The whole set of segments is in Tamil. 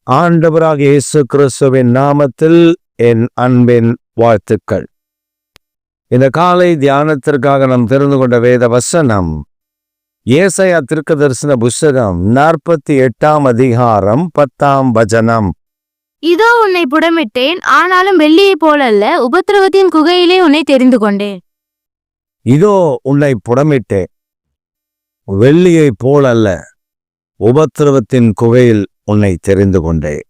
ஆண்டவராக இயேசு கிறிஸ்துவின் நாமத்தில் என் அன்பின் வாழ்த்துக்கள். இந்த காலை தியானத்திற்காக நாம் தெரிந்து கொண்ட வேத வசனம் ஏசாயா தீர்க்கதரிசன புஸ்தகம் 48 அதிகாரம் 10 வசனம். இதோ உன்னை புடமிட்டேன், ஆனாலும் வெள்ளியை போலல்ல, உபத்திரவத்தின் குகையிலே உன்னை தெரிந்து கொண்டேன். இதோ உன்னை புடமிட்டேன், வெள்ளியை போலல்ல, உபத்திரவத்தின் குகையில் உன்னை தெரிந்து கொண்டேன்.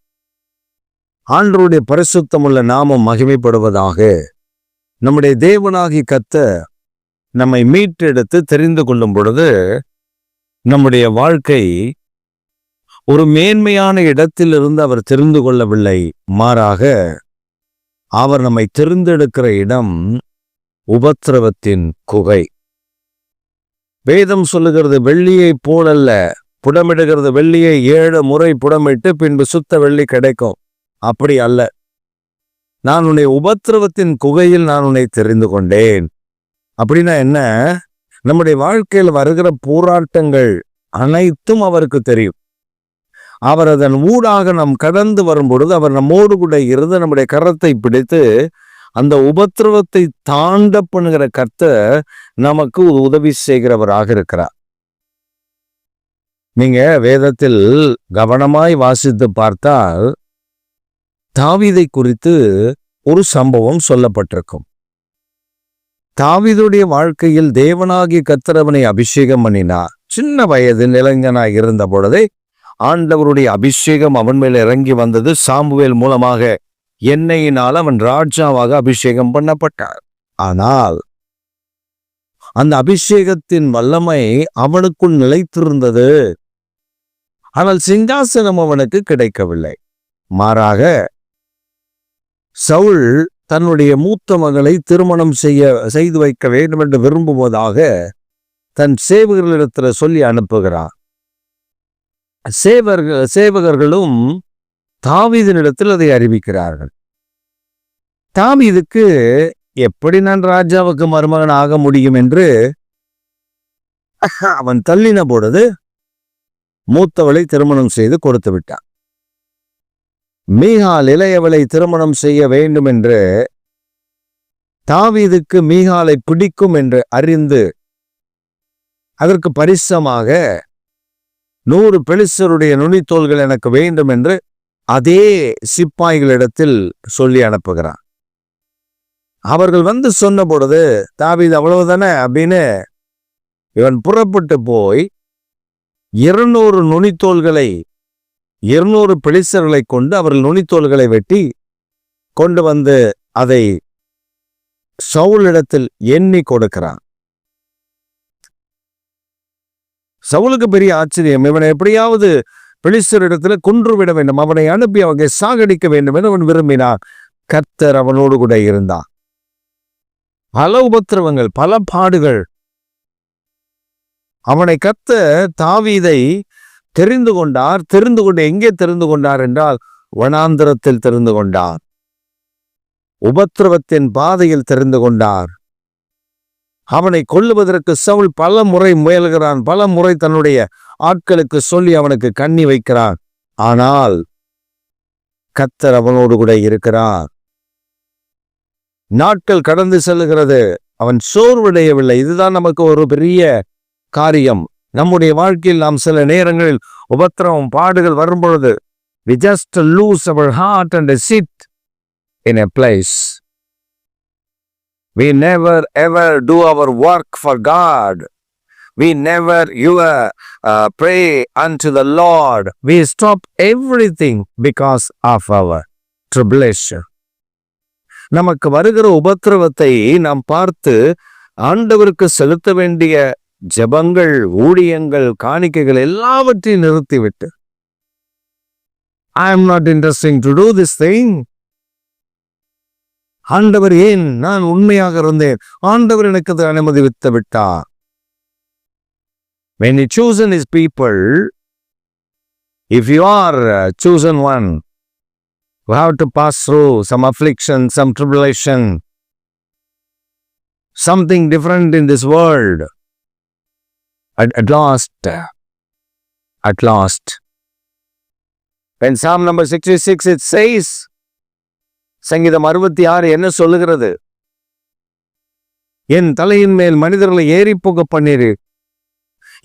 ஆண்டவருடைய பரிசுத்தமுள்ள நாமம் மகிமைப்படுவதாக. நம்முடைய தேவனாகி கர்த்தர் நம்மை மீட்டெடுத்து தெரிந்து கொள்ளும் பொழுது நம்முடைய வாழ்க்கை ஒரு மேன்மையான இடத்திலிருந்து அவர் தெரிந்து கொள்ளவில்லை. மாறாக அவர் நம்மை தெரிந்தெடுக்கிற இடம் உபத்திரவத்தின் குகை. வேதம் சொல்லுகிறது, வெள்ளியை போலல்ல, புடமிடுகிறது வெள்ளியை 7 முறை புடமிட்டு பின்பு சுத்த வெள்ளி கிடைக்கும். அப்படி அல்ல. நான் உன்னை உபத்திரவத்தின் குகையில் நான் உன்னை தெரிந்து கொண்டேன். அப்படின்னா என்ன? நம்முடைய வாழ்க்கையில் வருகிற போராட்டங்கள் அனைத்தும் அவருக்கு தெரியும். அவர் அதன் ஊடாக நாம் கடந்து வரும் பொழுது அவர் நம்மோடு கூட இருந்து நம்முடைய கரத்தை பிடித்து அந்த உபத்திரவத்தை தாண்ட பண்ணுகிற கர்த்தர் நமக்கு உதவி செய்கிறவராக இருக்கிறார். நீங்க வேதத்தில் கவனமாய் வாசித்து பார்த்தால் தாவீதை குறித்து ஒரு சம்பவம் சொல்லப்பட்டிருக்கும். தாவீதுடைய வாழ்க்கையில் தேவனாகிய கர்த்தர் அவனை அபிஷேகம் பண்ணினார். சின்ன வயது இளைஞனாய் இருந்த பொழுதே ஆண்டவருடைய அபிஷேகம் அவன் மேல் இறங்கி வந்தது. சாமுவேல் மூலமாக எண்ணெயினால் அவன் ராஜாவாக அபிஷேகம் பண்ணப்பட்டார். ஆனால் அந்த அபிஷேகத்தின் வல்லமை அவனுக்குள் நிலைத்திருந்தது. ஆனால் சிங்காசனம் அவனுக்கு கிடைக்கவில்லை. மாறாக சவுல் தன்னுடைய மூத்த மகளை திருமணம் செய்து வைக்க வேண்டும் என்று விரும்புவதாக தன் சேவகர்களிடத்தில் சொல்லி அனுப்புகிறான். சேவகர்களும் தாவீதினிடத்தில் அதை அறிவிக்கிறார்கள். தாவீதுக்கு எப்படி நான் ராஜாவுக்கு மருமகன் ஆக முடியும் என்று அவன் தள்ளின பொழுது மூத்தவளை திருமணம் செய்து கொடுத்து விட்டான். மீகால் இளையவளை திருமணம் செய்ய வேண்டும் என்று தாவீதுக்கு மீகாலை பிடிக்கும் என்று அறிந்து அதற்கு பரிசமாக 100 பெலிஸ்தருடைய நுனித்தோள்கள் எனக்கு வேண்டும் என்று அதே சிப்பாய்களிடத்தில் சொல்லி அனுப்புகிறான். அவர்கள் வந்து சொன்ன பொழுது தாவீது அவ்வளவுதானே அப்படின்னு இவன் புறப்பட்டு போய் 200 நுனித்தோள்களை 200 பெலிஸ்தர்களை கொண்டு அவர்கள் நுனித்தோள்களை வெட்டி கொண்டு வந்து அதை சவுலிடத்தில் எண்ணி கொடுக்கிறான். சவுலுக்கு பெரிய ஆச்சரியம். இவனை எப்படியாவது பெலிஸ்தரிடத்தில் கொன்றுவிட வேண்டும், அவனை அனுப்பி அவங்க சாகடிக்க வேண்டும் என்று அவன் விரும்பினான். கர்த்தர் அவனோடு கூட இருந்தான். பல உபத்திரவங்கள், பல பாடுகள். அவனை கர்த்தர் தாவீதை தெரிந்து கொண்டார். தெரிந்து கொண்டு எங்கே தெரிந்து கொண்டார் என்றால் வனாந்திரத்தில் தெரிந்து கொண்டார். உபத்திரவத்தின் பாதையில் தெரிந்து கொண்டார். அவனை கொல்லுவதற்கு சவுல் பல முறை முயல்கிறான். பல முறை தன்னுடைய ஆட்களுக்கு சொல்லி அவனுக்கு கண்ணி வைக்கிறான். ஆனால் கர்த்தர் அவனோடு கூட இருக்கிறார். நாட்கள் கடந்து செல்லுகிறது. அவன் சோர்வடையவில்லை. இதுதான் நமக்கு ஒரு பெரிய காரியம். நம்முடைய வாழ்க்கையில் நாம் சில நேரங்களில் உபத்திரவம் பாடுகள் வரும்பொழுது we just lose our heart and sit in a place. We never ever do our work for God. We never ever pray unto the Lord. We stop everything because of our tribulation. நமக்கு வருகிற உபத்திரவத்தை நாம் பார்த்து ஆண்டவருக்கு செலுத்த வேண்டிய ஜெபங்கள், ஊழியங்கள், காணிக்கைகள் எல்லாவற்றையும் நிறுத்திவிட்டு I am not interested to do this thing. ஆண்டவர் ஏன் நான் உண்மையாக இருந்தேன், ஆண்டவர் எனக்கு அதை அனுமதித்து விட்டார். When he chosen his people, if you are chosen one, you have to pass through some affliction, some tribulation, something different in this world. At last, When Psalm number 66 it says, சங்கீதம் 66 என்ன சொல்லுகிறது? என் தலையின் மேல் மனிதர்களை ஏறி போக பண்ணீர்,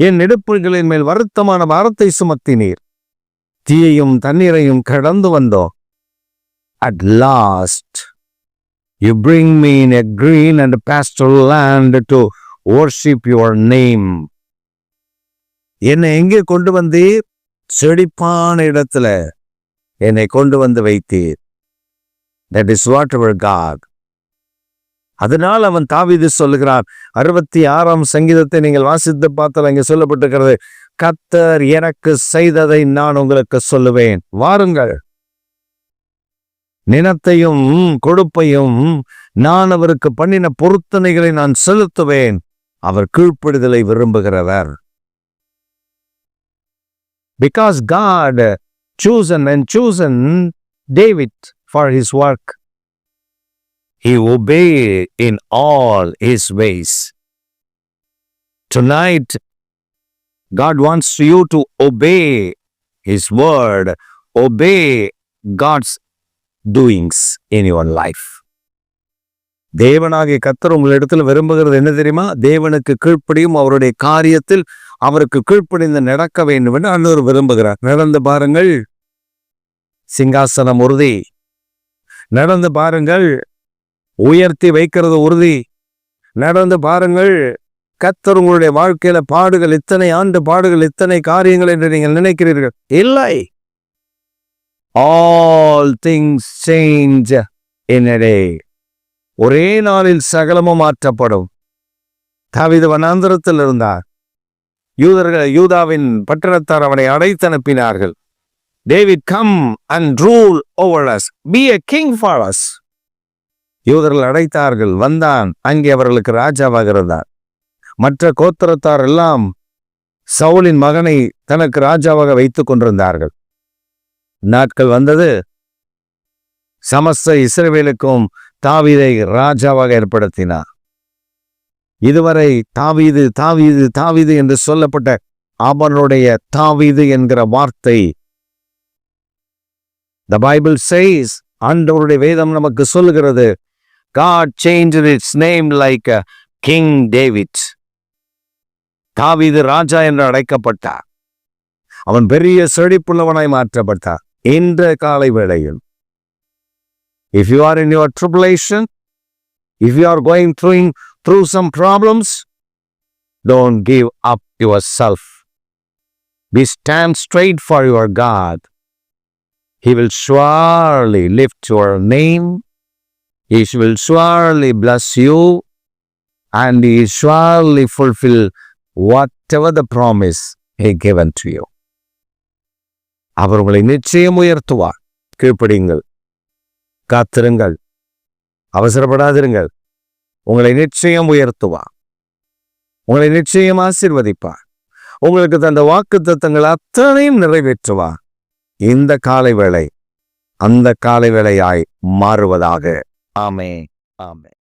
என் நெடுப்புகளின் மேல் வருத்தமான பாரத்தை சுமத்தினீர், தீயையும் தண்ணீரையும் கடந்து வந்தோம். At last you bring me in a green and pastoral land to worship your name. என்னை எங்கே கொண்டு வந்தீர்? செழிப்பான இடத்துல என்னை கொண்டு வந்து வைத்தீர். That is what our God. அதனால் அவன் தாவீது சொல்லுகிறான், 66ஆம் சங்கீதத்தை நீங்கள் வாசித்து பார்த்தால் அங்கே சொல்லப்பட்டிருக்கிறது, கர்த்தர் எனக்கு செய்ததை நான் உங்களுக்கு சொல்லுவேன். வாருங்கள், நினத்தையும் கொடுப்பையும் நான் அவருக்கு பண்ணின பொருத்தனைகளை நான் செலுத்துவேன். அவர் கீழ்ப்படிதலை விரும்புகிறவர். Because God chosen David for his work, he obeyed in all his ways. Tonight, God wants you to obey his word, obey God's doings in your life. தேவனாகிய கர்த்தர் உங்களிடத்தில் விரும்புகிறது என்ன தெரியுமா? தேவனுக்கு கீழ்ப்படியும் அவருடைய காரியத்தில் அவருக்கு கீழ்ப்படிந்து நடக்க வேண்டும் என்று அன்னொரு விரும்புகிறார். நடந்து பாருங்கள், சிங்காசனம் உறுதி. நடந்து பாருங்கள், உயர்த்தி வைக்கிறது உறுதி. நடந்து பாருங்கள், கர்த்தர் உங்களுடைய வாழ்க்கையில பாடுகள், இத்தனை ஆண்டு பாடுகள், இத்தனை காரியங்கள் என்று நீங்கள் நினைக்கிறீர்கள். இல்லை. All things change in a day. ஒரே நாளில் சகலமும் மாற்றப்படும். தாவீது வனாந்தரத்தில் இருந்தார். யூதாவின் பட்டணத்தார் அவனை அடைத்து அனுப்பினார்கள். David, come and rule over us. Be a king for us. யூதர்கள் அடைத்தார்கள். வந்தான். அங்கே அவர்களுக்கு ராஜாவாக இருந்தார். மற்ற கோத்திரத்தார் எல்லாம் சவுலின் மகனை தனக்கு ராஜாவாக வைத்துக் கொண்டிருந்தார்கள். நாட்கள் வந்தது, சமஸ்த இஸ்ரவேலுக்கும் தாவீதை ராஜாவாக ஏற்படுத்தினார். இதுவரை தாவீது தாவீது தாவீது என்று சொல்லப்பட்ட அவனுடைய தாவீது என்கிற வார்த்தை, the Bible says, ஆண்டவருடைய வேதம் நமக்கு சொல்லுகிறது, God changed its name like King David. தாவீது ராஜா என்று அழைக்கப்பட்டார். அவன் பெரிய செழிப்புள்ளவனாய் மாற்றப்பட்டார். இந்த காலை வேளையில், if you are in your tribulation, if you are going through some problems, don't give up yourself. Be stand straight for your God. He will surely lift your name. He will surely bless you, and he surely fulfill whatever the promise he given to you. அவர் உங்களை நிச்சயம் உயர்த்துவார். கீழ்ப்படியுங்கள், காத்திருங்கள், அவசரப்படாதிருங்கள். உங்களை நிச்சயம் உயர்த்துவார். உங்களை நிச்சயம் ஆசீர்வதிப்பார். உங்களுக்கு தந்த வாக்குத்தத்தங்கள் அத்தனையும் நிறைவேற்றுவார். இந்த காலை வேளை அந்த காலை வேளையாய் மாறுவதாக. ஆமென், ஆமென்.